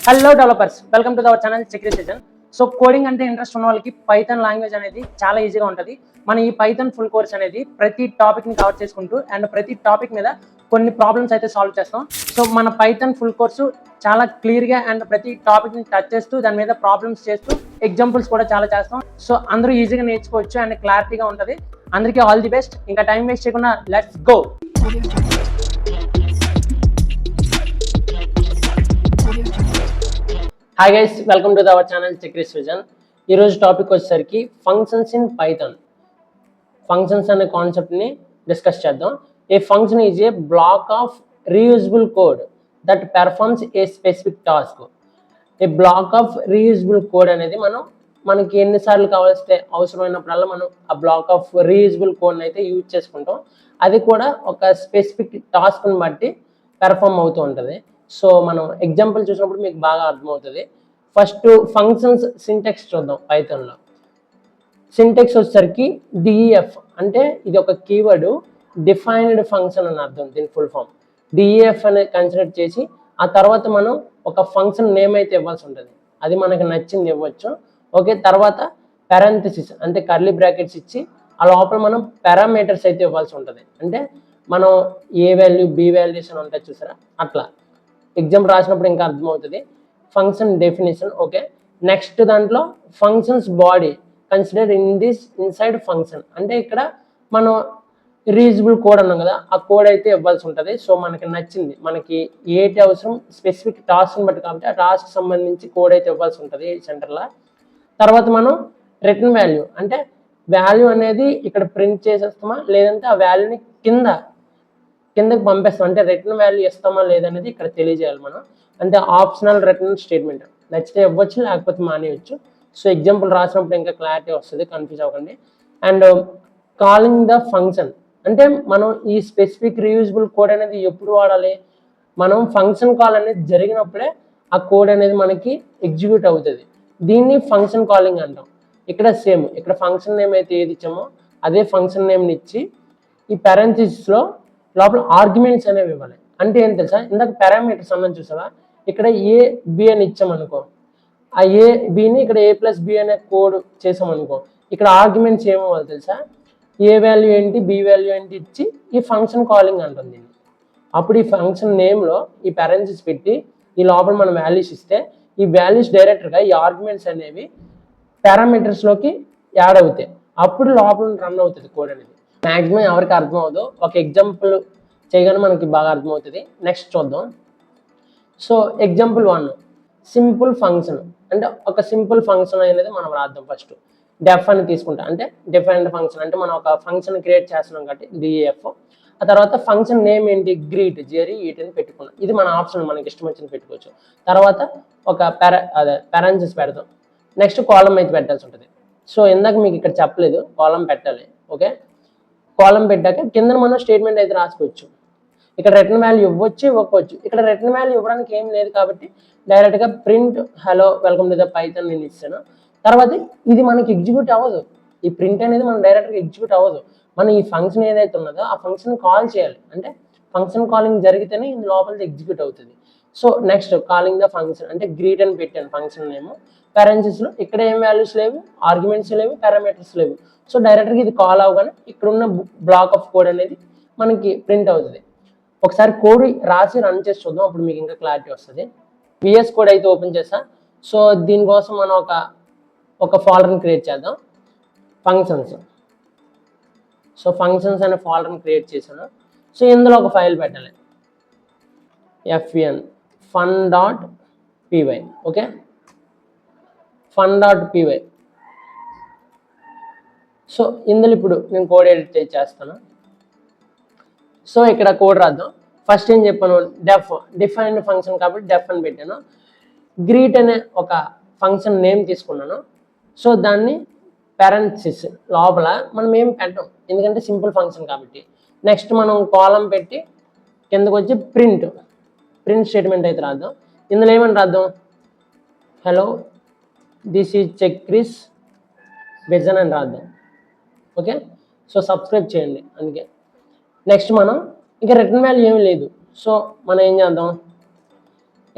Hello developers, welcome to our channel security session. So coding అంటే interest ఉన్న వాళ్ళకి Python language అనేది చాలా ఈజీగా ఉంటుంది. మన ఈ పైథాన్ ఫుల్ కోర్స్ అనేది ప్రతి టాపిక్ని కవర్ చేసుకుంటూ అండ్ ప్రతి టాపిక్ మీద కొన్ని ప్రాబ్లమ్స్ అయితే సాల్వ్ చేస్తాం. సో మన పైథాన్ ఫుల్ కోర్సు చాలా క్లియర్గా అండ్ ప్రతి టాపిక్ని టచ్ చేస్తూ దాని మీద ప్రాబ్లమ్స్ చేస్తూ ఎగ్జాంపుల్స్ కూడా చాలా చేస్తాం. సో అందరూ ఈజీగా నేర్చుకోవచ్చు అండ్ క్లారిటీగా ఉంటుంది. అందరికీ ఆల్ ది బెస్ట్. ఇంకా టైం వేస్ట్ చేయకుండా let's go. Hi guys, welcome to our channel security session. ఈరోజు టాపిక్ వచ్చేసరికి ఫంక్షన్స్ ఇన్ పైథాన్. ఫంక్షన్స్ అనే కాన్సెప్ట్ని డిస్కస్ చేద్దాం. A function is a block of reusable code that performs a specific task. A block of reusable code అనేది మనకి ఎన్నిసార్లు కావాల్స్తే అవసరమైనప్పుడల్లా మనం ఆ బ్లాక్ ఆఫ్ రీయూజబుల్ కోడ్ని అయితే యూజ్ చేసుకుంటాం. అది కూడా ఒక స్పెసిఫిక్ టాస్క్ని బట్టి పెర్ఫార్మ్ అవుతూ ఉంటుంది. సో మనం ఎగ్జాంపుల్ చూసినప్పుడు మీకు బాగా అర్థమవుతుంది. ఫస్ట్ ఫంక్షన్స్ సింటెక్స్ చూద్దాం. పైథాన్లో సింటెక్స్ వచ్చేసరికి డిఈఎఫ్ అంటే ఇది ఒక కీవర్డ్, డిఫైన్డ్ ఫంక్షన్ అని అర్థం. దీని ఫుల్ ఫామ్ డిఈఎఫ్ అనేది కన్సిడర్ చేసి ఆ తర్వాత మనం ఒక ఫంక్షన్ నేమ్ అయితే ఇవ్వాల్సి ఉంటుంది. అది మనకు నచ్చింది ఇవ్వచ్చు. ఓకే, తర్వాత పారాంథసిస్ అంటే కర్లీ బ్రాకెట్స్ ఇచ్చి ఆ లోపల మనం పారామీటర్స్ అయితే ఇవ్వాల్సి ఉంటుంది. అంటే మనం ఏ వాల్యూ బి వాల్యూస్ అని ఉంటాయి చూసారా, అట్లా ఎగ్జామ్ రాసినప్పుడు ఇంకా అర్థమవుతుంది. Function definition. ఓకే, నెక్స్ట్ దాంట్లో functions body consider inside function అంటే ఇక్కడ మనం రీజనబుల్ కోడ్ అన్నాం కదా, ఆ కోడ్ అయితే ఇవ్వాల్సి ఉంటుంది. సో మనకి నచ్చింది, మనకి ఏటి అవసరం స్పెసిఫిక్ టాస్క్ని బట్టి కాబట్టి ఆ టాస్క్ సంబంధించి కోడ్ అయితే ఇవ్వాల్సి ఉంటుంది సెంటర్లో. తర్వాత మనం రిటర్న్ వాల్యూ అంటే వాల్యూ అనేది ఇక్కడ ప్రింట్ చేసేస్తామా లేదంటే ఆ వాల్యూని కిందకి పంపిస్తాం, అంటే రిటర్న్ వాల్యూ ఇస్తామా లేదనేది ఇక్కడ తెలియజేయాలి మనం. అంటే ఆప్షనల్ రిటర్న్ స్టేట్మెంట్ నచ్చితే ఇవ్వచ్చు, లేకపోతే మానేయచ్చు. సో ఎగ్జాంపుల్ రాసినప్పుడు ఇంకా క్లారిటీ వస్తుంది, కన్ఫ్యూజ్ అవ్వకండి. అండ్ కాలింగ్ ద ఫంక్షన్ అంటే మనం ఈ స్పెసిఫిక్ రీయూజబుల్ కోడ్ అనేది ఎప్పుడు వాడాలి, మనం ఫంక్షన్ కాల్ అనేది జరిగినప్పుడే ఆ కోడ్ అనేది మనకి ఎగ్జిక్యూట్ అవుతుంది. దీన్ని ఫంక్షన్ కాలింగ్ అంటాం. ఇక్కడ సేమ్, ఇక్కడ ఫంక్షన్ నేమ్ అయితే ఏది ఇచ్చామో అదే ఫంక్షన్ నేమ్ని ఇచ్చి ఈ పారాంథసిస్లో లోపల ఆర్గ్యుమెంట్స్ అనేవి ఇవ్వాలి. అంటే ఏం తెలుసా, ఇందాక పారామీటర్స్ అన్నది చూసావా, ఇక్కడ ఏ బి అని ఇచ్చామనుకో, ఆ ఏ బిని ఇక్కడ ఏ ప్లస్ బి అనే కోడ్ చేసామనుకో, ఇక్కడ ఆర్గ్యుమెంట్స్ ఏమవ్వాలి తెలుసా, ఏ వాల్యూ ఏంటి బి వాల్యూ ఏంటి ఇచ్చి ఈ ఫంక్షన్ కాలింగ్ అంటుంది. అప్పుడు ఈ ఫంక్షన్ నేమ్లో ఈ పారాంథసిస్ పెట్టి ఈ లోపల మనం వాల్యూస్ ఇస్తే ఈ వాల్యూస్ డైరెక్ట్గా ఈ ఆర్గ్యుమెంట్స్ అనేవి పారామీటర్స్లోకి యాడ్ అవుతాయి. అప్పుడు లోపల రన్ అవుతుంది కోడ్ అనేది. మ్యాక్సిమం ఎవరికి అర్థం అవ్వదు, ఒక ఎగ్జాంపుల్ చేయగానే మనకి బాగా అర్థమవుతుంది. నెక్స్ట్ చూద్దాం. సో ఎగ్జాంపుల్ 1, సింపుల్ ఫంక్షన్ అంటే ఒక సింపుల్ ఫంక్షన్ అనేది మనం రాద్దాం. ఫస్ట్ డెఫ్ అని తీసుకుంటాం, అంటే డిఫైన్డ్ ఫంక్షన్ అంటే మనం ఒక ఫంక్షన్ క్రియేట్ చేస్తున్నాం కాబట్టి డిఎఫ్. ఆ తర్వాత ఫంక్షన్ నేమ్ ఏంటి, గ్రీట్ JREAT అని పెట్టుకున్నాం. ఇది మన ఆప్షన్, మనకి ఇష్టం వచ్చింది పెట్టుకోవచ్చు. తర్వాత ఒక పారాంథసిస్ పెడతాం. నెక్స్ట్ కాలమ్ అయితే పెట్టాల్సి ఉంటుంది. సో ఇందాక మీకు ఇక్కడ చెప్పలేదు, కాలమ్ పెట్టాలి. ఓకే, కాలం పెట్టాక కింద మనం స్టేట్మెంట్ అయితే రాసుకోవచ్చు. ఇక్కడ రిటర్న్ వాల్యూ ఇవ్వచ్చు, ఇవ్వకపోవచ్చు. ఇక్కడ రిటర్న్ వాల్యూ ఇవ్వడానికి ఏం లేదు కాబట్టి డైరెక్ట్గా print hello welcome to the Python నేను ఇస్తాను. తర్వాత ఇది మనకి ఎగ్జిక్యూట్ అవ్వదు, ఈ ప్రింట్ అనేది మనం డైరెక్ట్గా ఎగ్జిక్యూట్ అవ్వదు. మనం ఈ ఫంక్షన్ ఏదైతే ఉన్నదో ఆ ఫంక్షన్ కాల్ చేయాలి, అంటే ఫంక్షన్ కాలింగ్ జరిగితేనే ఇది లోపలిది ఎగ్జిక్యూట్ అవుతుంది. So next calling the function అంటే గ్రీట్ అని పెట్టాను ఫంక్షన్ నేమ్. పారాంథసిస్లో ఇక్కడ ఏం వాల్యూస్ లేవు, ఆర్గ్యుమెంట్స్ లేవు, పారామీటర్స్ లేవు. సో డైరెక్ట్గా ఇది కాల్ అవ్వగానే ఇక్కడ ఉన్న బ్లాక్ ఆఫ్ కోడ్ అనేది మనకి ప్రింట్ అవుతుంది. ఒకసారి కోడ్ రాసి రన్ చేసి చూద్దాం, అప్పుడు మీకు ఇంకా క్లారిటీ వస్తుంది. VS కోడ్ అయితే ఓపెన్ చేస్తా. సో దీనికోసం మనం ఒక ఫోల్డర్ని క్రియేట్ చేద్దాం, ఫంక్షన్స్. సో ఫంక్షన్స్ అనే ఫోల్డర్ని క్రియేట్ చేశాను. సో ఇందులో ఒక ఫైల్ పెట్టాలి, fun.py. Okay, fun.py. సో ఇందులో ఇప్పుడు నేను కోడ్ ఎడిట్ చేస్తాను. సో ఇక్కడ కోడ్ రాద్దాం. ఫస్ట్ ఏం చెప్పాను, డిఫైన్డ్ ఫంక్షన్ కాబట్టి డెఫ్ అని పెట్టాను. గ్రీట్ అనే ఒక ఫంక్షన్ నేమ్ తీసుకున్నాను. సో దాన్ని పారాంథసిస్ లోపల మనం ఏం పెట్టాం, ఎందుకంటే సింపుల్ ఫంక్షన్ కాబట్టి. నెక్స్ట్ మనం కాలం పెట్టి కిందకు వచ్చి ప్రింట్ స్టేట్మెంట్ అయితే రాద్దాం. ఇందులో ఏమని రాద్దాం, హలో దిస్ ఈజ్ చక్రిస్ విజన్ అని రాద్దాం. ఓకే, సో సబ్స్క్రైబ్ చేయండి అందుకే. నెక్స్ట్ మనం ఇంకా రిటర్న్ వాల్యూ ఏమీ లేదు. సో మనం ఏం చేద్దాం,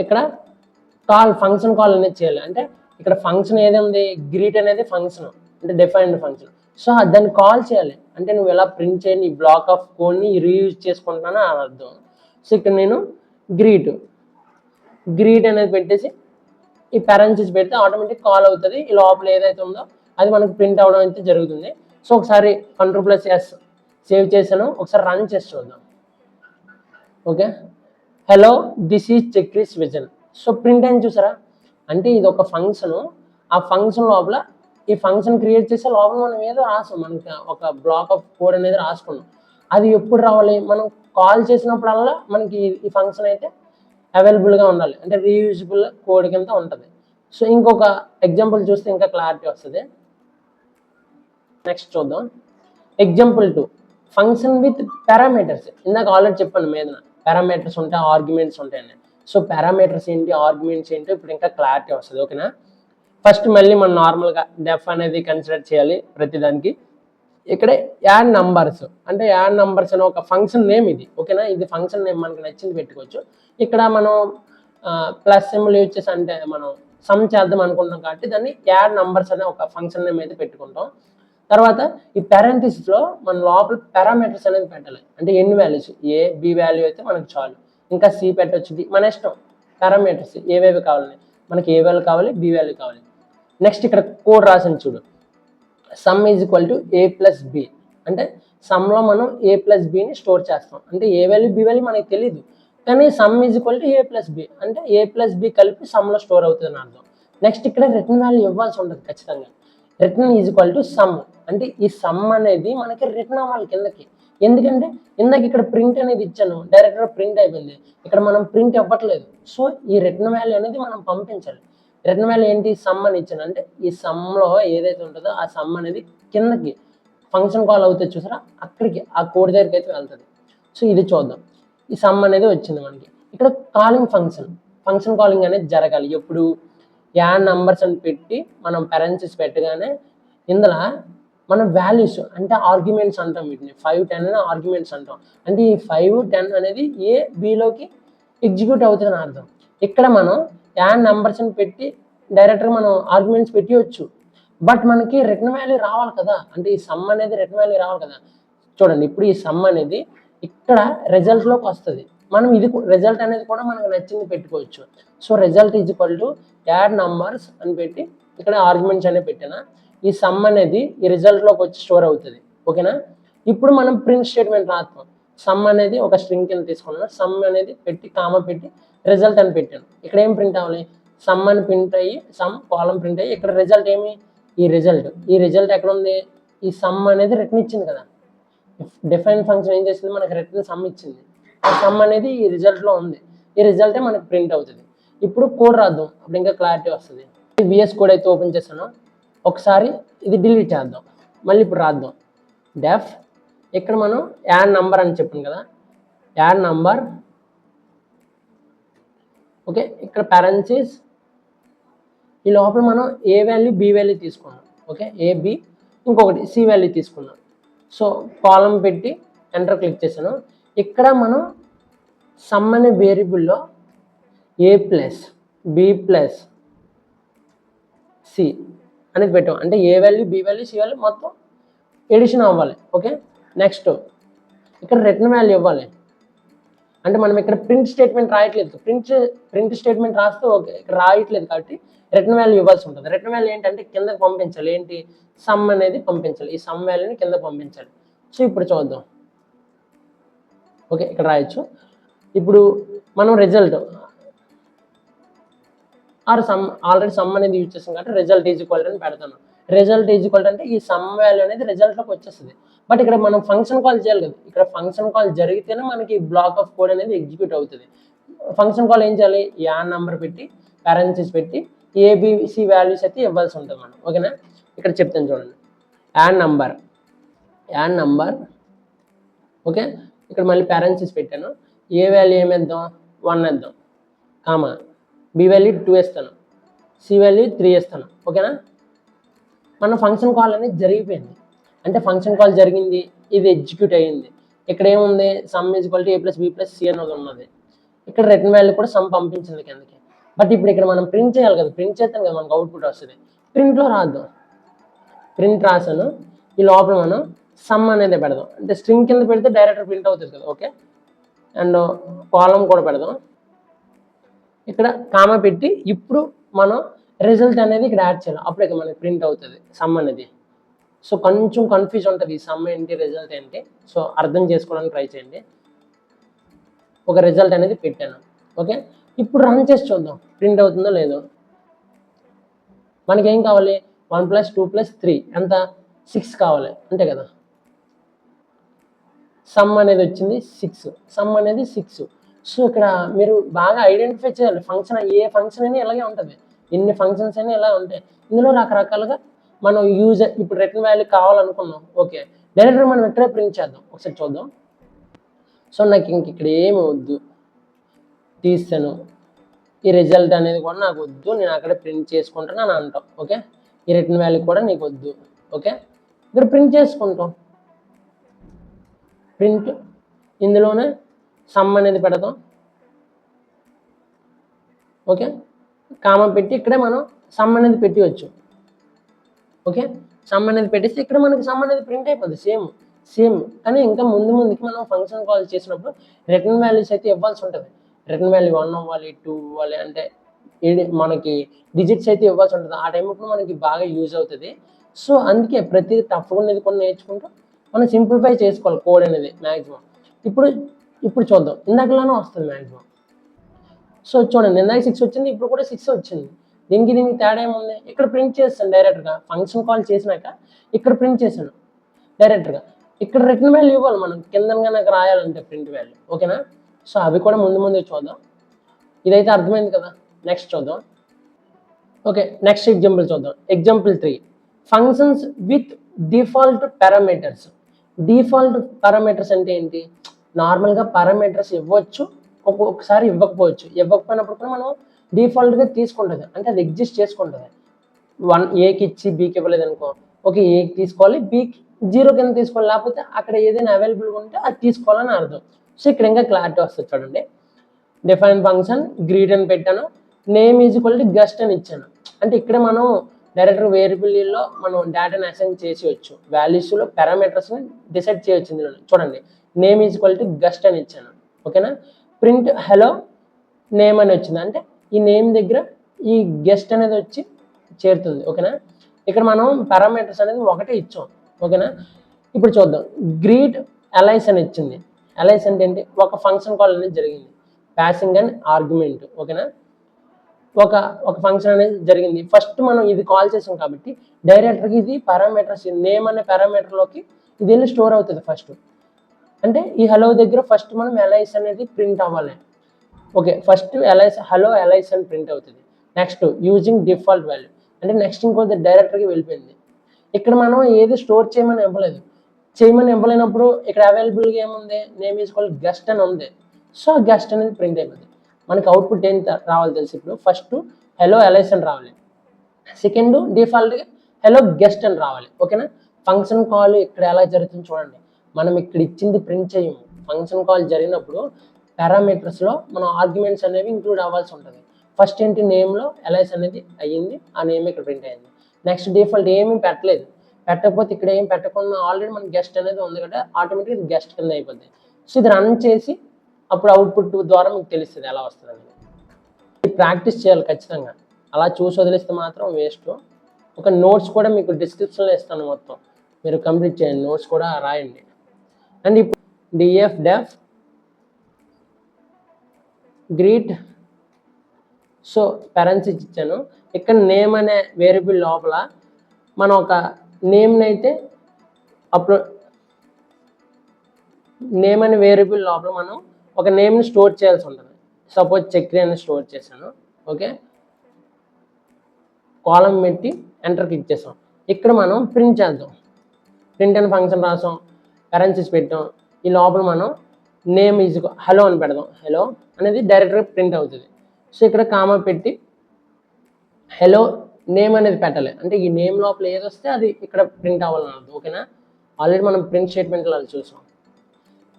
ఇక్కడ ఫంక్షన్ కాల్ అనేది చేయాలి. అంటే ఇక్కడ ఫంక్షన్ ఏది ఉంది, గ్రీట్ అనేది ఫంక్షన్, అంటే డిఫైన్డ్ ఫంక్షన్. సో దాన్ని కాల్ చేయాలి. అంటే నువ్వు ఎలా ప్రింట్ చేయని ఈ బ్లాక్ ఆఫ్ కోడ్ని రీయూజ్ చేసుకుంటున్నాను అని అర్థం. సో ఇక్కడ నేను గ్రీట్ అనేది పెట్టేసి ఈ పారెంథసిస్ పెడితే ఆటోమేటిక్ కాల్ అవుతుంది. ఈ లోపల ఏదైతే ఉందో అది మనకు ప్రింట్ అవడం అయితే జరుగుతుంది. సో ఒకసారి Ctrl+S సేవ్ చేశాను, ఒకసారి రన్ చేసి చూద్దాం. Okay, hello this is Chakri's vision. So print అని చూసారా, అంటే ఇది ఒక ఫంక్షను. ఆ ఫంక్షన్ లోపల ఈ ఫంక్షన్ క్రియేట్ చేసే లోపల మనం ఏదో రాసాం, మనకి ఒక బ్లాక్ ఆఫ్ కోడ్ అనేది రాసుకున్నాం. అది ఎప్పుడు రావాలి, మనం కాల్ చేసినప్పుడల్లా మనకి ఈ ఫంక్షన్ అయితే అవైలబుల్గా ఉండాలి, అంటే రీయూజబుల్ కోడ్ కింద ఉంటుంది. సో ఇంకొక ఎగ్జాంపుల్ చూస్తే ఇంకా క్లారిటీ వస్తుంది. నెక్స్ట్ చూద్దాం. Example 2, function with parameters. ఇందాక ఆల్రెడీ చెప్పాను మీద పారామీటర్స్ ఉంటాయి, ఆర్గ్యుమెంట్స్ ఉంటాయని. సో పారామీటర్స్ ఏంటి, ఆర్గ్యుమెంట్స్ ఏంటి, ఇప్పుడు ఇంకా క్లారిటీ వస్తుంది. ఓకేనా, ఫస్ట్ మళ్ళీ మనం నార్మల్గా డెఫ్ అనేది కన్సిడర్ చేయాలి ప్రతిదానికి. ఇక్కడ యాడ్ నంబర్స్, అంటే యాడ్ నంబర్స్ అనే ఒక ఫంక్షన్ నేమ్ ఇది. ఓకేనా, ఇది ఫంక్షన్ నేమ్ మనకు నచ్చింది పెట్టుకోవచ్చు. ఇక్కడ మనం ప్లస్ సింబల్ యూజ్ చేసి, అంటే మనం సమ్ చేద్దాం అనుకుంటాం కాబట్టి దాన్ని యాడ్ నంబర్స్ అనే ఒక ఫంక్షన్ నేమ్ అయితే పెట్టుకుంటాం. తర్వాత ఈ పారెంథసిస్లో మన లోపల పారామీటర్స్ అనేది పెట్టాలి, అంటే ఎన్ని వాల్యూస్, ఏ బి వాల్యూ అయితే మనకు చాలు, ఇంకా సి పెట్టవచ్చు, డి మన ఇష్టం. పారామీటర్స్ ఏవేవి కావాలి, మనకి ఏ వాల్యూ కావాలి, బి వాల్యూ కావాలి. నెక్స్ట్ ఇక్కడ కోడ్ రాసింది చూడు, some is equal to a+b. అంటే సమ్లో మనం a+bని స్టోర్ చేస్తాం, అంటే ఏ వాల్యూ బి వాల్యూ మనకి తెలియదు, కానీ some is equal to a+b, అంటే a+b కలిపి సమ్లో స్టోర్ అవుతుంది అని అర్థం. నెక్స్ట్ ఇక్కడ రిటర్న్ వాల్యూ ఇవ్వాల్సి ఉంటుంది ఖచ్చితంగా. Return is equal to some, అంటే ఈ సమ్ అనేది మనకి రిటర్న్ అవ్వాలి కిందకి. ఎందుకంటే ఇందాక ఇక్కడ ప్రింట్ అనేది ఇచ్చాను, డైరెక్ట్గా ప్రింట్ అయిపోయింది, ఇక్కడ మనం ప్రింట్ ఇవ్వట్లేదు. సో ఈ రిటర్న్ వాల్యూ అనేది మనం పంపించాలి. రిటర్న్ వాల్యూ ఏంటి, సమ్ అని ఇచ్చాను, అంటే ఈ సమ్లో ఏదైతే ఉంటుందో ఆ సమ్ అనేది కిందకి ఫంక్షన్ కాల్ అవుతుంది చూసారా, అక్కడికి ఆ కోడ్ దగ్గరికి అయితే వెళ్తుంది. సో ఇది చూద్దాం. ఈ సమ్ అనేది వచ్చింది మనకి. ఇక్కడ కాలింగ్ ఫంక్షన్ కాలింగ్ అనేది జరగాలి. ఎప్పుడు యాడ్ నంబర్స్ అని పెట్టి మనం పారెంథసిస్ పెట్టగానే ఇందులో మన వాల్యూస్, అంటే ఆర్గ్యుమెంట్స్ అంటాం, వీటిని 5, 10 అనే ఆర్గ్యుమెంట్స్ అంటాం. అంటే ఈ 5, 10 అనేది ఏ బిలోకి ఎగ్జిక్యూట్ అవుతుంది అని అర్థం. ఇక్కడ మనం యాడ్ నంబర్స్ అని పెట్టి డైరెక్ట్గా మనం ఆర్గ్యుమెంట్స్ పెట్టవచ్చు, బట్ మనకి రిటర్న్ వాల్యూ రావాలి కదా, అంటే ఈ సమ్ అనేది రిటర్న్ వాల్యూ రావాలి కదా. చూడండి, ఇప్పుడు ఈ సమ్ అనేది ఇక్కడ రిజల్ట్లోకి వస్తుంది. మనం ఇది రిజల్ట్ అనేది కూడా మనకు నచ్చింది పెట్టుకోవచ్చు. So result is equal to add numbers అని పెట్టి ఇక్కడ ఆర్గ్యుమెంట్స్ అనేవి పెట్టినా ఈ సమ్ అనేది ఈ రిజల్ట్లోకి వచ్చి స్టోర్ అవుతుంది. ఓకేనా, ఇప్పుడు మనం ప్రింట్ స్టేట్మెంట్ రాస్తాం. సమ్ అనేది ఒక స్ట్రింగ్ కింద తీసుకున్నాను, సమ్ అనేది పెట్టి కామా పెట్టి రిజల్ట్ అని పెట్టాను. ఇక్కడ ఏం ప్రింట్ అవ్వాలి, సమ్ అని ప్రింట్ అయ్యి సమ్ కాలం ప్రింట్ అయ్యి ఇక్కడ రిజల్ట్ ఏమి, ఈ రిజల్ట్ ఎక్కడ ఉంది, ఈ సమ్ అనేది రిటర్న్ ఇచ్చింది కదా. డిఫైన్ ఫంక్షన్ ఏం చేసింది, మనకి రిటర్న్ సమ్ ఇచ్చింది. ఆ సమ్ అనేది ఈ రిజల్ట్లో ఉంది, ఈ రిజల్టే మనకి ప్రింట్ అవుతుంది. ఇప్పుడు కోడ్ రాద్దాం, అప్పుడు ఇంకా క్లారిటీ వస్తుంది. విఎస్ కోడ్ అయితే ఓపెన్ చేస్తాను, ఒకసారి ఇది డిలీట్ చేద్దాం, మళ్ళీ ఇప్పుడు రాద్దాం. డెఫ్ ఇక్కడ మనం యాడ్ నంబర్ అని చెప్పాను కదా, యాడ్ నంబర్. ఓకే, ఇక్కడ పారెంథసిస్ ఈ లోపల మనం ఏ వాల్యూ బి వాల్యూ తీసుకున్నాం. ఓకే, ఏ బి, ఇంకొకటి సి వాల్యూ తీసుకున్నాం. సో కాలం పెట్టి ఎంటర్ క్లిక్ చేశాను. ఇక్కడ మనం సమ్ అనే వేరియబుల్లో a+b+c అనేది పెట్టాం, అంటే A value B value C value మొత్తం ఎడిషన్ అవ్వాలి. ఓకే, నెక్స్ట్ ఇక్కడ రిటర్న్ వాల్యూ ఇవ్వాలి, అంటే మనం ఇక్కడ ప్రింట్ స్టేట్మెంట్ రాయట్లేదు, ప్రింట్ స్టేట్మెంట్ రాస్తే ఓకే, ఇక్కడ రాయట్లేదు కాబట్టి రిటర్న్ వాల్యూ ఇవ్వాల్సి ఉంటుంది. రిటర్న్ వాల్యూ ఏంటంటే కిందకి పంపించాలి, ఏంటి, సమ్ అనేది పంపించాలి, ఈ సమ్ వాల్యూని కింద పంపించాలి. సో ఇప్పుడు చూద్దాం. ఓకే, ఇక్కడ రాయొచ్చు. ఇప్పుడు మనం result or sum, already sum అనేది యూజ్ చేస్తాం కాబట్టి రిజల్ట్ ఈజ్ ఈక్వల్ అని పెడతాను. రిజల్ట్ ఈజ్ ఈక్వల్ అంటే ఈ సమ్ వాల్యూ అనేది రిజల్ట్లోకి వచ్చేస్తుంది. బట్ ఇక్కడ మనం ఫంక్షన్ కాల్ చేయాలి కదా, ఇక్కడ ఫంక్షన్ కాల్ జరిగితేనే మనకి బ్లాక్ ఆఫ్ కోడ్ అనేది ఎగ్జిక్యూట్ అవుతుంది. ఫంక్షన్ కాల్ ఏం చేయాలి, యాడ్ నెంబర్ పెట్టి పారెంథసిస్ పెట్టి ఏబిసి వాల్యూస్ అయితే ఇవ్వాల్సి ఉంటుంది మనం. ఓకేనా, ఇక్కడ చెప్తాను చూడండి. Add number. ఓకే, ఇక్కడ మళ్ళీ పారెంథసిస్ పెట్టాను. ఏ వాల్యూ ఏమేద్దాం, 1 వేద్దాం, కామా బి వాల్యూ 2 వేస్తాను, సి వాల్యూ 3 వేస్తాను. ఓకేనా, మన ఫంక్షన్ కాల్ అనేది జరిగిపోయింది, అంటే ఫంక్షన్ కాల్ జరిగింది, ఇది ఎగ్జిక్యూట్ అయ్యింది. ఇక్కడ ఏముంది, some is equal to a+b+c అనేది ఉన్నది. ఇక్కడ రిటర్న్ వాల్యూ కూడా సమ్ పంపించింది కిందకి. బట్ ఇప్పుడు ఇక్కడ మనం ప్రింట్ చేయాలి కదా, ప్రింట్ చేస్తాం కదా మనకు అవుట్పుట్ వస్తుంది. ప్రింట్లో రాద్దాం, ప్రింట్ రాసాను, ఈ లోపల మనం సమ్ అనేది పెడదాం. అంటే స్ట్రింగ్ కింద పెడితే డైరెక్ట్ ప్రింట్ అవుతుంది కదా, ఓకే. అండ్ కాలం కూడా పెడదాం, ఇక్కడ కామా పెట్టి ఇప్పుడు మనం రిజల్ట్ అనేది ఇక్కడ యాడ్ చేయాలి, అప్పుడు ఇక్కడ మనకి ప్రింట్ అవుతుంది సమ్ అనేది. సో కొంచెం కన్ఫ్యూజ్ ఉంటుంది ఈ సమ్ ఏంటి రిజల్ట్ ఏంటి, సో అర్థం చేసుకోవడానికి ట్రై చేయండి. ఒక రిజల్ట్ అనేది పెట్టాను, ఓకే. ఇప్పుడు రన్ చేసి చూద్దాం ప్రింట్ అవుతుందో లేదో. మనకి ఏం కావాలి, 1 + 2 + 3 ఎంత, 6 కావాలి అంతే కదా. సమ్ అనేది వచ్చింది 6, సమ్ అనేది 6. సో ఇక్కడ మీరు బాగా ఐడెంటిఫై చేయాలి, ఫంక్షన్ ఏ ఫంక్షన్ అయినా ఇలాగే ఉంటుంది, ఎన్ని ఫంక్షన్స్ అయినా ఇలా ఉంటాయి. ఇందులో రకరకాలుగా మనం ఇప్పుడు రిటర్న్ వాల్యూ కావాలనుకున్నాం, ఓకే. డైరెక్ట్గా మనం ఎక్కడే ప్రింట్ చేద్దాం, ఒకసారి చూద్దాం. సో నాకు ఇంక ఇక్కడ ఏమి వద్దు, తీస్తాను, ఈ రిజల్ట్ అనేది కూడా నాకు వద్దు, నేను అక్కడ ప్రింట్ చేసుకుంటాను అని అంటాం, ఓకే. ఈ రిటర్న్ వాల్యూ కూడా నీకు వద్దు, ఓకే. ఇక్కడ ప్రింట్ చేసుకుంటాం, ప్రింట్ ఇందులోనే సమ్ అనేది పెడతాం, ఓకే. కామా పెట్టి ఇక్కడే మనం సమ్ అనేది పెట్టవచ్చు, ఓకే. సమ్ అనేది పెట్టేసి ఇక్కడ మనకి సమ్ అనేది ప్రింట్ అయిపోద్ది సేమ్. కానీ ఇంకా ముందుకి మనం ఫంక్షన్ కాల్ చేసినప్పుడు రిటర్న్ వాల్యూస్ అయితే ఇవ్వాల్సి ఉంటుంది. రిటర్న్ వాల్యూ 1 అవ్వాలి, 2 అవ్వాలి, అంటే మనకి డిజిట్స్ అయితే ఇవ్వాల్సి ఉంటుంది. ఆ టైంలో మనకి బాగా యూజ్ అవుతుంది. సో అందుకే ప్రతిదీ టఫ్గా ఉన్నది కొన్ని నేర్చుకుంటూ మనం సింప్లిఫై చేసుకోవాలి కోడ్ అనేది మ్యాక్సిమం. ఇప్పుడు చూద్దాం, ఇందాకలానే వస్తుంది మ్యాక్సిమం. సో చూడండి, ఇందాక 6 వచ్చింది, ఇప్పుడు కూడా 6 వచ్చింది. దీనికి తేడా ఏముంది, ఇక్కడ ప్రింట్ చేస్తాను డైరెక్ట్గా, ఫంక్షన్ కాల్ చేసినాక ఇక్కడ ప్రింట్ చేశాను డైరెక్ట్గా. ఇక్కడ రిటర్న్ వాల్యూ ఇవ్వాలి మనం, కిందగా నాకు రాయాలంటే ప్రింట్ వాల్యూ, ఓకేనా. సో అవి కూడా ముందు చూద్దాం. ఇదైతే అర్థమైంది కదా, నెక్స్ట్ చూద్దాం. ఓకే, నెక్స్ట్ ఎగ్జాంపుల్ చూద్దాం. Example 3, functions with default parameters. Default parameters అంటే ఏంటి, నార్మల్గా పారామీటర్స్ ఇవ్వచ్చు, ఒక్కొక్కసారి ఇవ్వకపోవచ్చు. ఇవ్వకపోయినప్పుడు కూడా మనం డిఫాల్ట్గా తీసుకుంటుంది, అంటే అది ఎగ్జిస్ట్ చేసుకుంటుంది. 1 ఏకి ఇచ్చి బీకి ఇవ్వలేదు అనుకో, ఓకే ఏకి తీసుకోవాలి, బీకి 0 కింద తీసుకోవాలి, లేకపోతే అక్కడ ఏదైనా అవైలబుల్గా ఉంటే అది తీసుకోవాలని అర్థం. సో ఇక్కడ ఇంకా క్లారిటీ వస్తుంది చూడండి. డిఫైన్ ఫంక్షన్ గ్రీట్ అని పెట్టాను, name is equal to guest అని ఇచ్చాను. అంటే ఇక్కడ మనం డైరెక్ట్గా వేరియబుల్లో మనం డేటాను అసైన్ చేసేయచ్చు, వాల్యూస్లో పారామీటర్స్ని డిసైడ్ చేయొచ్చు. ఇందులో చూడండి, name is equal to guest అని ఇచ్చాను, ఓకేనా. ప్రింట్ హలో నేమ్ అని వచ్చింది, అంటే ఈ నేమ్ దగ్గర ఈ గెస్ట్ అనేది వచ్చి చేరుతుంది, ఓకేనా. ఇక్కడ మనం పారామీటర్స్ అనేది ఒకటే ఇచ్చాం, ఓకేనా. ఇప్పుడు చూద్దాం, గ్రీట్ అలైస్ అని ఇచ్చింది. అలైస్ అంటే ఏంటి, ఒక ఫంక్షన్ కాల్ అనేది జరిగింది, పాసింగ్ అండ్ ఆర్గ్యుమెంట్, ఓకేనా. ఒక ఫంక్షన్ అనేది జరిగింది, ఫస్ట్ మనం ఇది కాల్ చేసాం కాబట్టి డైరెక్ట్గా ఇది పారామీటర్స్ నేమ్ అనే పారామీటర్లోకి ఇది వెళ్ళి స్టోర్ అవుతుంది ఫస్ట్. అంటే ఈ హలో దగ్గర ఫస్ట్ మనం అలైస్ అనేది ప్రింట్ అవ్వాలి, ఓకే. ఫస్ట్ హలో అలైస్ అని ప్రింట్ అవుతుంది. నెక్స్ట్ యూజింగ్ డిఫాల్ట్ వాల్యూ, అంటే నెక్స్ట్ ఇంకోటి డైరెక్ట్గా వెళ్ళిపోయింది. ఇక్కడ మనం ఏది స్టోర్ చేయమని ఇవ్వలేనప్పుడు ఇక్కడ అవైలబుల్గా ఏముంది, నేమ్ ఈజ్ ఈక్వల్ గెస్ట్ అని ఉంది. సో గెస్ట్ అనేది ప్రింట్ అయిపోతుంది. మనకి అవుట్పుట్ ఏం రావాలి తెలుసు, ఇప్పుడు ఫస్ట్ హలో అలైస్ అని రావాలి, సెకండ్ డిఫాల్ట్గా హలో గెస్ట్ అని రావాలి, ఓకేనా. ఫంక్షన్ కాల్ ఇక్కడ ఎలా జరుగుతుంది చూడండి, మనం ఇక్కడ ఇచ్చింది ప్రింట్ చేయము. ఫంక్షన్ కాల్ జరిగినప్పుడు పారామీటర్స్లో మనం ఆర్గ్యుమెంట్స్ అనేవి ఇంక్లూడ్ అవ్వాల్సి ఉంటుంది. ఫస్ట్ ఏంటి, నేమ్లో అలైస్ అనేది అయ్యింది, ఆ నేమ్ ఇక్కడ ప్రింట్ అయ్యింది. నెక్స్ట్ డిఫాల్ట్ ఏమీ పెట్టకపోతే ఇక్కడ ఏం పెట్టకుండా ఆల్రెడీ మన గెస్ట్ అనేది ఉంది కదా, ఆటోమేటిక్గా ఇది గెస్ట్ కింద అయిపోద్ది. సో ఇది రన్ చేసి అప్పుడు అవుట్పుట్ ద్వారా మీకు తెలుస్తుంది ఎలా వస్తుంది అనేది. ప్రాక్టీస్ చేయాలి ఖచ్చితంగా, అలా చూసి వదిలేస్తే మాత్రం వేస్ట్. ఒక నోట్స్ కూడా మీకు డిస్క్రిప్షన్లో ఇస్తాను, మొత్తం మీరు కంప్లీట్ చేయండి, నోట్స్ కూడా రాయండి. అండ్ ఇప్పుడు df గ్రీట్, సో పారెంథసిస్ ఇచ్చాను. ఇక్కడ నేమ్ అనే వేరియబుల్ లోపల మనం ఒక నేమ్ని అయితే నేమ్ అనే వేరియబుల్ లోపల మనం ఒక నేమ్ని స్టోర్ చేయాల్సి ఉంటుంది. సపోజ్ చక్రి అని స్టోర్ చేశాను, ఓకే. కాలం పెట్టి ఎంటర్ క్లిక్ చేసాం. ఇక్కడ మనం ప్రింట్ చేద్దాం, ప్రింట్ అనే ఫంక్షన్ రాసాం, పారెంథసిస్ పెట్టాం, ఈ లోపల మనం నేమ్ ఈజ్ హలో అని పెడదాం. హలో అనేది డైరెక్ట్గా ప్రింట్ అవుతుంది. సో ఇక్కడ కామా పెట్టి హలో నేమ్ అనేది పెట్టాలి, అంటే ఈ నేమ్ లోపల ఏది వస్తే అది ఇక్కడ ప్రింట్ అవ్వాలని అర్థం, ఓకేనా. ఆల్రెడీ మనం ప్రింట్ స్టేట్మెంట్లో అది చూసాం.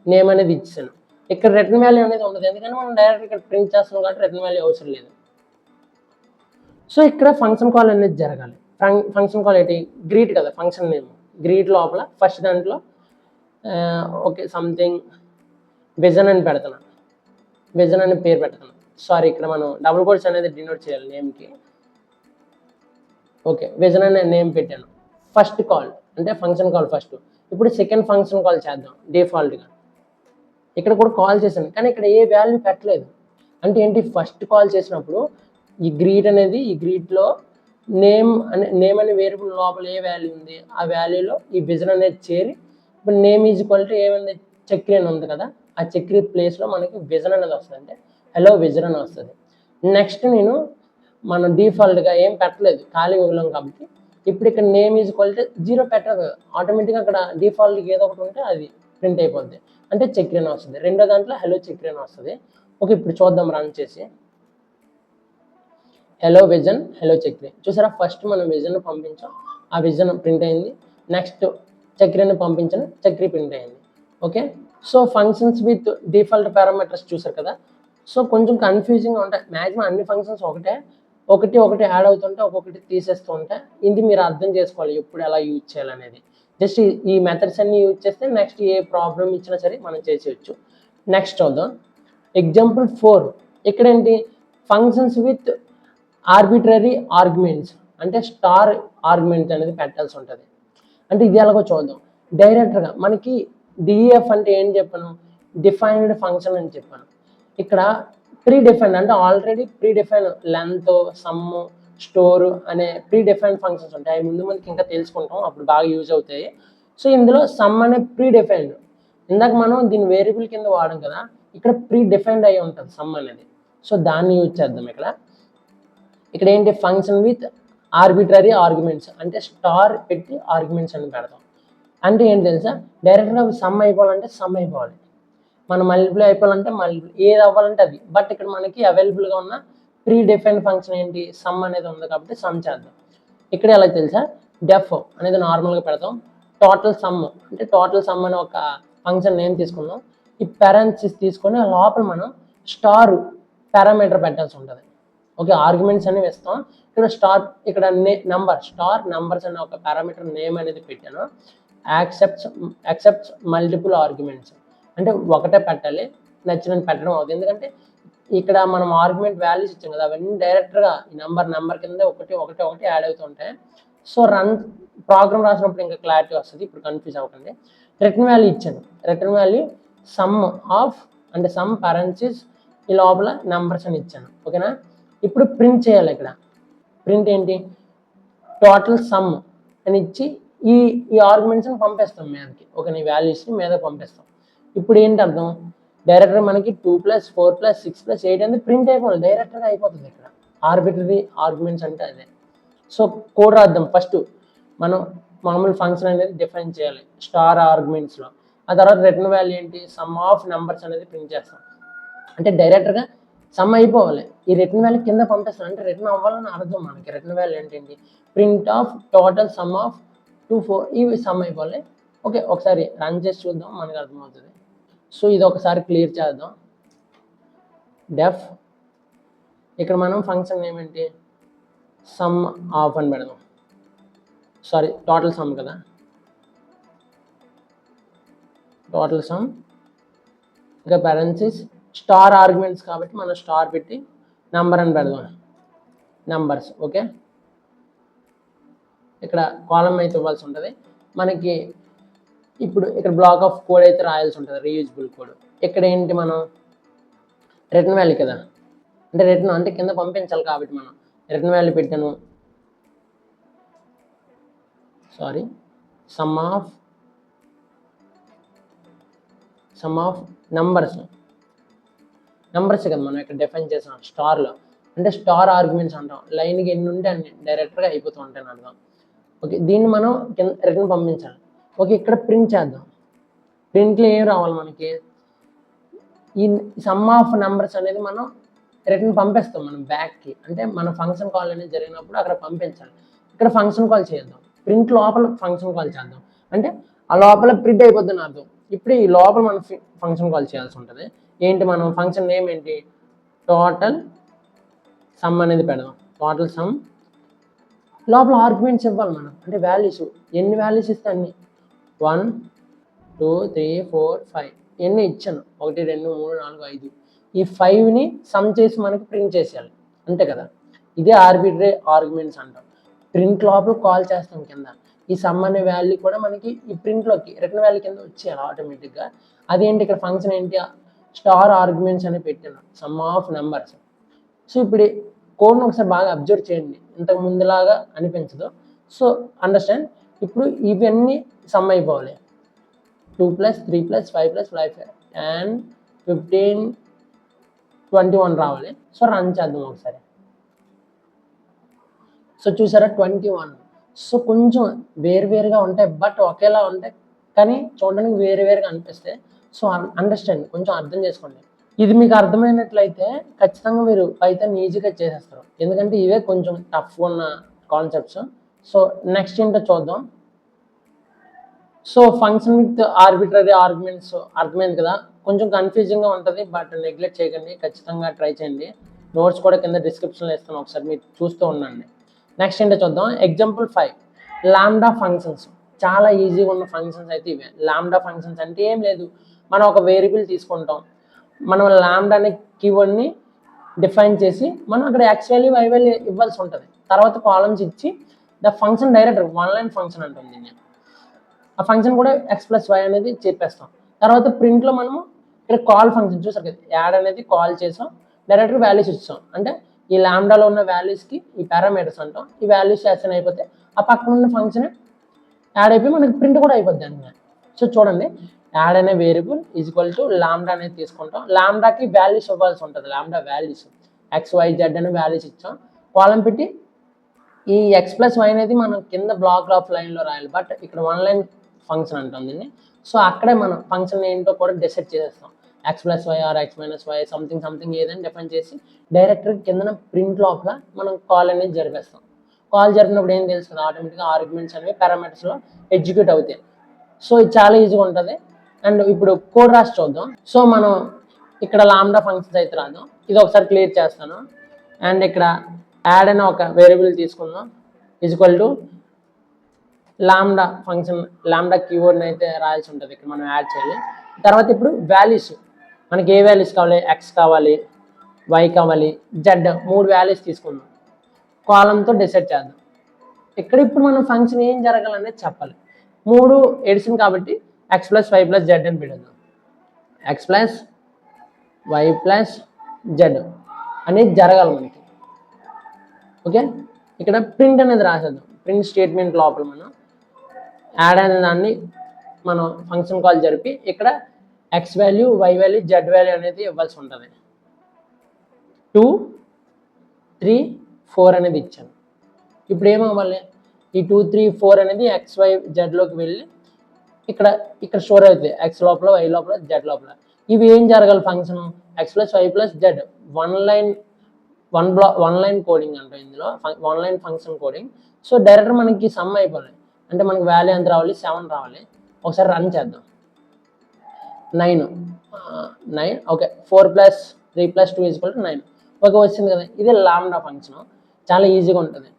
నేమ్ అనేది ఇచ్చాను, ఇక్కడ రిటర్న్ వాల్యూ అనేది ఉండదు, ఎందుకంటే మనం డైరెక్ట్ ఇక్కడ ప్రింట్ చేస్తున్నాం కాబట్టి రిటర్న్ వాల్యూ అవసరం లేదు. సో ఇక్కడ ఫంక్షన్ కాల్ అనేది జరగాలి. ఫంక్షన్ కాల్ ఏంటి, గ్రీట్ కదా ఫంక్షన్ నేమ్. గ్రీట్ లోపల ఫస్ట్ దాంట్లో ఓకే సంథింగ్ విజన్ అని పెడుతున్నాను, విజన్ అని పేరు పెడుతున్నాను. సారీ, ఇక్కడ మనం డబుల్ కోట్స్ అనేది డినోట్ చేయాలి నేమ్కి. ఓకే, విజన్ అనే నేమ్ పెట్టాను. ఫస్ట్ కాల్ అంటే ఫంక్షన్ కాల్ ఫస్ట్. ఇప్పుడు సెకండ్ ఫంక్షన్ కాల్ చేద్దాం డిఫాల్ట్గా. ఇక్కడ కూడా కాల్ చేశాను కానీ ఇక్కడ ఏ వాల్యూ పెట్టలేదు. అంటే ఏంటి, ఫస్ట్ కాల్ చేసినప్పుడు ఈ గ్రీట్ అనేది, ఈ గ్రీట్లో నేమ్ అనే వేరియబుల్ లోపల ఏ వాల్యూ ఉంది ఆ వాల్యూలో ఈ విజన్ అనేది చేరి, ఇప్పుడు నేమ్ ఈజ్ ఈక్వల్ టు ఏమైంది, చక్రి అని ఉంది కదా, ఆ చక్రి ప్లేస్లో మనకి విజన్ అనేది వస్తుంది. అంటే హలో విజన్ అని వస్తుంది. నెక్స్ట్ నేను మనం డిఫాల్ట్గా ఏం పెట్టలేదు, ఖాళీ వదిలాం కాబట్టి ఇప్పుడు ఇక్కడ నేమ్ ఈజ్ ఈక్వల్ టు 0 పెట్టదు. ఆటోమేటిక్గా అక్కడ డిఫాల్ట్గా ఏదో ఒకటి ఉంటే అది ప్రింట్ అయిపోద్ది, అంటే చక్రి అని వస్తుంది. రెండో దాంట్లో హలో చక్రి అని వస్తుంది. ఓకే, ఇప్పుడు చూద్దాం రన్ చేసి. Hello vision, hello Chakri. చూసారా, ఫస్ట్ మనం విజన్ పంపించాం, ఆ విజన్ ప్రింట్ అయింది. నెక్స్ట్ చక్రిని పంపించాను, చక్రి ప్రింట్ అయింది. Okay, so functions with default parameters చూసారు కదా. సో కొంచెం కన్ఫ్యూజింగ్గా ఉంటాయి. మ్యాక్సిమం అన్ని ఫంక్షన్స్ ఒకటి యాడ్ అవుతుంటే ఒక్కొక్కటి తీసేస్తూ ఉంటాయి. ఇది మీరు అర్థం చేసుకోవాలి ఎప్పుడు ఎలా యూజ్ చేయాలనేది. జస్ట్ ఈ మెథడ్స్ అన్ని యూజ్ చేస్తే నెక్స్ట్ ఏ ప్రాబ్లం ఇచ్చినా సరే మనం చేసేయచ్చు. నెక్స్ట్ చూద్దాం ఎగ్జాంపుల్ 4. ఇక్కడ ఏంటి, ఫంక్షన్స్ విత్ ఆర్బిట్రరీ ఆర్గ్యుమెంట్స్, అంటే స్టార్ ఆర్గ్యుమెంట్ అనేది పెట్టాల్సి ఉంటుంది. అంటే ఇది ఎలాగో చూద్దాం. డైరెక్ట్గా మనకి డిఎఫ్ అంటే ఏం చెప్పాను, డిఫైన్డ్ ఫంక్షన్ అని చెప్పాను. ఇక్కడ ప్రీ డిఫైన్డ్ అంటే already pre define length, some, store అనే ప్రీ డిఫైన్డ్ ఫంక్షన్స్ ఉంటాయి. అవి ముందు మనకి ఇంకా తెలుసుకుంటాం, అప్పుడు బాగా యూజ్ అవుతాయి. సో ఇందులో సమ్ అనే ప్రీ డిఫైన్డ్, ఇందాక మనం దీన్ని వేరియబుల్ కింద వాడాం కదా, ఇక్కడ ప్రీ డిఫైన్డ్ అయి ఉంటుంది సమ్ అనేది. సో దాన్ని యూజ్ చేద్దాం. ఇక్కడ ఏంటి, ఫంక్షన్ విత్ ఆర్బిట్రరీ ఆర్గ్యుమెంట్స్, అంటే స్టార్ పెట్టి ఆర్గ్యుమెంట్స్ అని పెడతాం. అంటే ఏంటి తెలుసా, డైరెక్ట్గా సమ్ అయిపోవాలంటే సమ్ అయిపోవాలి, మనం మల్టిప్లై అయిపోవాలంటే మల్టిప్లై, ఏది అవ్వాలంటే అది. బట్ ఇక్కడ మనకి అవైలబుల్గా ఉన్న ప్రీ డిఫైన్డ్ ఫంక్షన్ ఏంటి, సమ్ అనేది ఉంది కాబట్టి సమ్ చేద్దాం. ఇక్కడ ఎలా తెలుసా, డెఫ్ అనేది నార్మల్గా పెడతాం. టోటల్ సమ్ అంటే టోటల్ సమ్ అనే ఒక ఫంక్షన్ నేమ్ తీసుకుందాం. ఈ పారాంథసిస్ తీసుకొని ఆ లోపల మనం స్టార్ పారామీటర్ పెట్టాల్సి ఉంటుంది. ఓకే, ఆర్గ్యుమెంట్స్ అనేవి ఇస్తాం. ఇక్కడ స్టార్, ఇక్కడ నంబర్, స్టార్ నంబర్స్ అనే ఒక పారామీటర్ నేమ్ అనేది పెట్టాను. యాక్సెప్ట్స్ మల్టిపుల్ ఆర్గ్యుమెంట్స్, అంటే ఒకటే పెట్టాలి, నచ్చినట్టు పెట్టడం అవుతుంది. ఎందుకంటే ఇక్కడ మనం ఆర్గ్యుమెంట్ వాల్యూస్ ఇచ్చాం కదా, అవన్నీ డైరెక్ట్గా ఈ నెంబర్ కింద ఒకటి యాడ్ అవుతుంటాయి. సో రన్ ప్రోగ్రామ్ రాసినప్పుడు ఇంకా క్లారిటీ వస్తుంది, ఇప్పుడు కన్ఫ్యూజ్ అవ్వకండి. రిటర్న్ వాల్యూ ఇచ్చాను, రిటర్న్ వాల్యూ సమ్ ఆఫ్, అంటే సమ్ పారాంథసిస్ ఈ లోపల నెంబర్స్ అని ఇచ్చాను. ఓకేనా, ఇప్పుడు ప్రింట్ చేయాలి. ఇక్కడ ప్రింట్ ఏంటి, టోటల్ సమ్ అని ఇచ్చి ఈ ఆర్గ్యుమెంట్స్ని పంపిస్తాం మీదకి. ఓకే, ఈ వాల్యూస్ని మీద పంపిస్తాం. ఇప్పుడు ఏంటి అర్థం, డైరెక్ట్గా మనకి 2 + 4 + 6 + 8 అనేది ప్రింట్ అయిపోవాలి, డైరెక్ట్గా అయిపోతుంది. ఇక్కడ ఆర్బిటరీ ఆర్గ్యుమెంట్స్ అంటే అదే. సో కోడ్ రాద్దాం. ఫస్ట్ మనం మామూలు ఫంక్షన్ అనేది డిఫైన్ చేయాలి స్టార్ ఆర్గ్యుమెంట్స్లో. ఆ తర్వాత రిటర్న్ వాల్యూ ఏంటి, సమ్ ఆఫ్ నెంబర్స్ అనేది ప్రింట్ చేస్తాం. అంటే డైరెక్ట్గా సమ్ అయిపోవాలి, ఈ రిటర్న్ వాల్యూ కింద పంపిస్తాం, అంటే రిటర్న్ అవ్వాలని అర్థం. మనకి రిటర్న్ వాల్యూ ఏంటండి, print of total some of 2, 4 ఇవి సమ్ అయిపోవాలి. ఓకే, ఒకసారి రన్ చేసి చూద్దాం, మనకు అర్థమవుతుంది. సో ఇది ఒకసారి క్లియర్ చేద్దాం. డెఫ్, ఇక్కడ మనం ఫంక్షన్ ఏమేంటి, సమ్ ఆఫ్ అని పెడదాం. సారీ, టోటల్ సమ్ కదా, టోటల్ సమ్. ఇంకా పారాంథసిస్ స్టార్ ఆర్గ్యుమెంట్స్ కాబట్టి మనం స్టార్ పెట్టి నెంబర్ అని పెడదాం, నెంబర్స్. ఓకే, ఇక్కడ కాలం అయితే ఇవ్వాల్సి ఉంటుంది మనకి. ఇప్పుడు ఇక్కడ బ్లాక్ ఆఫ్ కోడ్ అయితే రాయాల్సి ఉంటుంది, రీయూజబుల్ కోడ్. ఇక్కడ ఏంటి, మనం రిటర్న్ వాల్యూ కదా, అంటే రిటర్న్ అంటే కింద పంపించాలి కాబట్టి మనం రిటర్న్ వాల్యూ పెట్టాను. సారీ, సమ్ ఆఫ్ నంబర్స్ కదా మనం ఇక్కడ డిఫైన్ చేసాం స్టార్లో. అంటే స్టార్ ఆర్గ్యుమెంట్స్ అంటాం, లైన్కి ఎన్ని ఉంటే అన్ని డైరెక్ట్గా అయిపోతూ ఉంటాయి అర్థం. ఓకే, దీన్ని మనం రిటర్న్ పంపించాలి. ఓకే, ఇక్కడ ప్రింట్ చేద్దాం. ప్రింట్లో ఏం రావాలి మనకి, ఈ సమ్ ఆఫ్ నెంబర్స్ అనేది మనం రిటర్న్ పంపిస్తాం మనం బ్యాక్కి. అంటే మన ఫంక్షన్ కాల్ అనేది జరిగినప్పుడు అక్కడ పంపించాలి. ఇక్కడ ఫంక్షన్ కాల్ చేద్దాం, ప్రింట్ లోపల ఫంక్షన్ కాల్ చేద్దాం, అంటే ఆ లోపల ప్రింట్ అయిపోద్దని అర్థం. ఇప్పుడు ఈ లోపల మనం ఫంక్షన్ కాల్ చేయాల్సి ఉంటుంది. ఏంటి, మనం ఫంక్షన్ నేమ్ ఏంటి, టోటల్ సమ్ అనేది పెడదాం. టోటల్ సమ్ లోపల ఆర్గ్యుమెంట్స్ ఇవ్వాలి మనం, అంటే వాల్యూస్ ఎన్ని వాల్యూస్ ఇస్తే అన్ని 1 2 3 4 5 ఎన్ని ఇచ్చాను 1 2 3 4 5 ఈ 5ని సమ్ చేసి మనకి ప్రింట్ చేసేయాలి అంతే కదా. ఇదే ఆర్బిట్రరీ ఆర్గ్యుమెంట్స్ అంటాం. ప్రింట్ లోపల కాల్ చేస్తాం కింద ఈ సమ్ అనే వాల్యూ కూడా మనకి ఈ ప్రింట్లోకి రిటర్న్ వాల్యూ కింద వచ్చేయాలి ఆటోమేటిక్గా. అదేంటి ఇక్కడ ఫంక్షన్ ఏంటి స్టార్ ఆర్గ్యుమెంట్స్ అని పెట్టాను సమ్ ఆఫ్ నెంబర్స్. సో ఇప్పుడు కోడ్ను ఒకసారి బాగా అబ్జర్వ్ చేయండి, ఇంతకు ముందులాగా అనిపించదు. So understand. ఇప్పుడు ఇవన్నీ సమ్ అయిపోవాలి 2 + 3 + 5 + 5 10 15 21 రావాలి. సో రన్ చేద్దాం ఒకసారి. సో చూసారా 21. సో కొంచెం వేరువేరుగా ఉంటాయి బట్ ఒకేలా ఉంటాయి కానీ చూడడానికి వేరువేరుగా అనిపిస్తాయి. సో అండర్స్టాండ్, కొంచెం అర్థం చేసుకోండి. ఇది మీకు అర్థమైనట్లయితే ఖచ్చితంగా మీరు పైథాన్ ఈజీగా చేసేస్తారు, ఎందుకంటే ఇవే కొంచెం టఫ్ ఉన్న కాన్సెప్ట్స్. సో నెక్స్ట్ ఏంటో చూద్దాం. So function with arbitrary arguments అర్థమైంది కదా. కొంచెం కన్ఫ్యూజింగ్గా ఉంటుంది బట్ నెగ్లెక్ట్ చేయకండి, ఖచ్చితంగా ట్రై చేయండి. నోట్స్ కూడా కింద డిస్క్రిప్షన్లో ఇస్తాను, ఒకసారి మీరు చూస్తూ ఉండండి. నెక్స్ట్ ఏంటో చూద్దాం. Example 5 lambda functions. చాలా ఈజీగా ఉన్న ఫంక్షన్స్ అయితే ఇవే. లాంబ్డా ఫంక్షన్స్ అంటే ఏం లేదు, మనం ఒక వేరియబుల్ తీసుకుంటాం, మనం లాంబ్డా అనే కీవర్డ్ని డిఫైన్ చేసి మనం అక్కడ ఎక్స్ వాల్యూ వై వాల్యూ ఇవ్వాల్సి ఉంటుంది. తర్వాత కాలమ్స్ ఇచ్చి the function director one line function అంటుంది దీన్ని. ఆ ఫంక్షన్ కూడా x + y అనేది చెప్పేస్తాం. తర్వాత ప్రింట్లో మనము ఇక్కడ కాల్ ఫంక్షన్ చూసారు కదా, యాడ్ అనేది కాల్ చేసాం, డైరెక్ట్గా వాల్యూస్ ఇస్తాం. అంటే ఈ లాంబ్డాలో ఉన్న వాల్యూస్కి ఈ పారామీటర్స్ అంటాం, ఈ వాల్యూస్ యాక్షన్ అయిపోతే ఆ పక్కన ఉన్న ఫంక్షన్ యాడ్ అయిపోయి మనకి ప్రింట్ కూడా అయిపోద్ది అన్నమాట. సో చూడండి, యాడ్ అనే వేరియబుల్ ఈక్వల్ టు లాంబ్డా అనేది తీసుకుంటాం, లాంబ్డాకి వాల్యూస్ ఇవ్వాల్సి ఉంటుంది, lambda values x y z అనే వాల్యూస్ ఇచ్చాం, కాలం పెట్టి ఈ x + y అనేది మనం కింద బ్లాక్ ఆఫ్ లైన్లో రాయాలి, బట్ ఇక్కడ వన్ లైన్ ఫంక్షన్ అంటాం దీన్ని. సో అక్కడే మనం ఫంక్షన్ ఏంటో కూడా డిసైడ్ చేసేస్తాం, x + y or x - y something ఏదని డిఫైన్ చేసి డైరెక్ట్గా కింద ప్రింట్ లోపల మనం కాల్ అనేది జరిపేస్తాం. కాల్ జరిపినప్పుడు ఏం తెలుసు కదా, ఆటోమేటిక్గా ఆర్గ్యుమెంట్స్ అనేవి పారామీటర్స్లో ఎగ్జిక్యూట్ అవుతాయి. సో ఇది చాలా ఈజీగా ఉంటుంది. అండ్ ఇప్పుడు కోడ్ రాసి చూద్దాం. సో మనం ఇక్కడ లాంబ్డా ఫంక్షన్స్ అయితే రాద్దాం, ఇది ఒకసారి క్లియర్ చేస్తాను. అండ్ ఇక్కడ యాడ్ అనే ఒక వేరియబుల్ తీసుకుందాం equal to lambda function, lambda కీవర్డ్ని అయితే రాయాల్సి ఉంటుంది, ఇక్కడ మనం యాడ్ చేయాలి. తర్వాత ఇప్పుడు వాల్యూస్, మనకి ఏ వాల్యూస్ కావాలి, ఎక్స్ కావాలి, వై కావాలి, జెడ్, 3 వాల్యూస్ తీసుకుందాం, కాలంతో డిసైడ్ చేద్దాం. ఇక్కడ ఇప్పుడు మనం ఫంక్షన్ ఏం జరగాలనేది చెప్పాలి. 3 ఎడిషన్ కాబట్టి x + y + z అని పెడదాం, x + y + z అనేది జరగాలి మనకి. ఓకే, ఇక్కడ ప్రింట్ అనేది రాసేద్దాం. ప్రింట్ స్టేట్మెంట్ లోపల మనం యాడ్ అనే దాన్ని మనం ఫంక్షన్ కాల్ జరిపి ఇక్కడ X value, Y value, Z value అనేది ఇవ్వాల్సి ఉంటుంది. 2 3 4 అనేది ఇచ్చాను. ఇప్పుడు ఏమవ్వాలి, ఈ 2 3 4 అనేది ఎక్స్ వై జెడ్లోకి వెళ్ళి ఇక్కడ స్టోర్ అవుతాయి, ఎక్స్ లోపల, వై లోపల, జెడ్ లోపల. ఇవి ఏం జరగాలి, function x + y + z one line coding అంటాం ఇందులో, one line function coding. So direct మనకి సమ్ అయిపోవాలి, అంటే మనకి వాల్యూ ఎంత రావాలి, 7 రావాలి. ఒకసారి రన్ చేద్దాం. 9 ఓకే, 4 + 3 + 2 = 9. ఓకే వచ్చింది కదా. ఇదే లాంబ్డా ఫంక్షన్, చాలా ఈజీగా ఉంటుంది.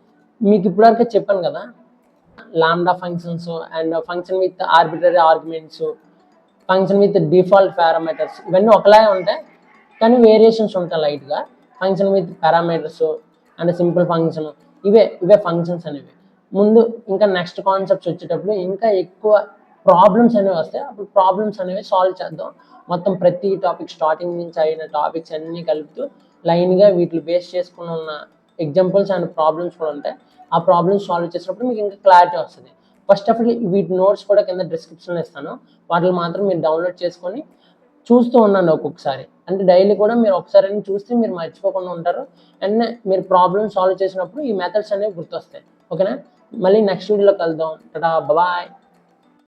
మీకు ఇప్పటివరకు చెప్పాను కదా, lambda functions and function with arbitrary arguments, function with default parameters, ఇవన్నీ ఒకలాగే ఉంటాయి కానీ వేరియేషన్స్ ఉంటాయి లైట్గా. Function with parameters and simple function, ఇవే ఫంక్షన్స్ అనేవి. ముందు ఇంకా నెక్స్ట్ కాన్సెప్ట్స్ వచ్చేటప్పుడు ఇంకా ఎక్కువ ప్రాబ్లమ్స్ అనేవి వస్తాయి, అప్పుడు ప్రాబ్లమ్స్ అనేవి సాల్వ్ చేద్దాం. మొత్తం ప్రతి టాపిక్ స్టార్టింగ్ నుంచి అయిన టాపిక్స్ అన్నీ కలుపుతూ లైన్గా వీటిని బేస్ చేసుకుని ఉన్న ఎగ్జాంపుల్స్ అండ్ ప్రాబ్లమ్స్ కూడా ఉంటాయి. ఆ ప్రాబ్లమ్స్ సాల్వ్ చేసినప్పుడు మీకు ఇంకా క్లారిటీ వస్తుంది. ఫస్ట్ ఆఫ్ ఆల్ వీటి నోట్స్ కూడా కింద డిస్క్రిప్షన్లో ఇస్తాను, వాటిని మాత్రం మీరు డౌన్లోడ్ చేసుకొని చూస్తూ ఉండండి ఒక్కొక్కసారి. అంటే డైలీ కూడా మీరు ఒకసారి చూస్తే మీరు మర్చిపోకుండా ఉంటారు. అండ్ మీరు ప్రాబ్లమ్ సాల్వ్ చేసినప్పుడు ఈ మెథడ్స్ అనేవి గుర్తొస్తాయి. ఓకేనా, మళ్ళీ నెక్స్ట్ వీడియోలో కలుద్దాం. టాటా, బాయ్.